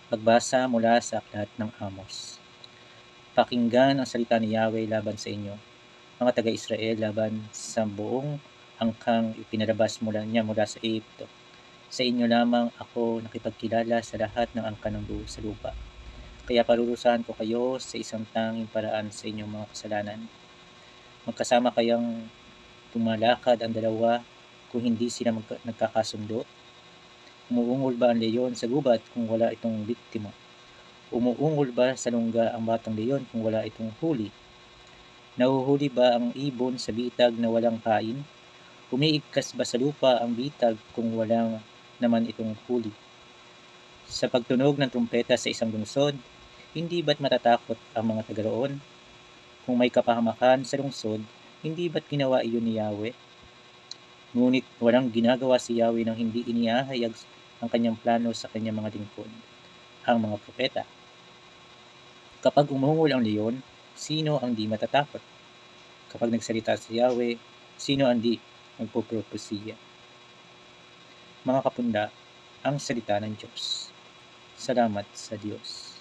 Pagbasa mula sa aklat ng Amos. Pakinggan ang salita ni Yahweh laban sa inyo, mga taga-Israel, laban sa buong angkang ipinalabas niya mula sa Ehipto. Sa inyo lamang ako nakipagkilala sa lahat ng angkan ng buo sa lupa. Kaya parurusahan ko kayo sa isang tanging paraan sa inyong mga kasalanan. Magkasama kayang tumalakad ang dalawa kung hindi sila nagkakasundo? Umuungol ba ang leyon sa gubat kung wala itong biktima? Umuungol ba sa lungga ang batang leyon kung wala itong huli? Nahuhuli ba ang ibon sa bitag na walang kain? Umiigkas ba sa lupa ang bitag kung walang naman itong huli? Sa pagtunog ng trumpeta sa isang lungsod, hindi ba't matatakot ang mga taga roon? Kung may kapahamakan sa lungsod, hindi ba't ginawa iyon ni Yahweh? Ngunit walang ginagawa si Yahweh nang hindi iniahayag ang kanyang plano sa kanyang mga lingkod, ang mga propeta. Kapag umungol ang leyon, sino ang di matatakot? Kapag nagsalita si Yahweh, sino ang di magpupropesiya? Mga kapunda, ang salita ng Diyos. Salamat sa Diyos.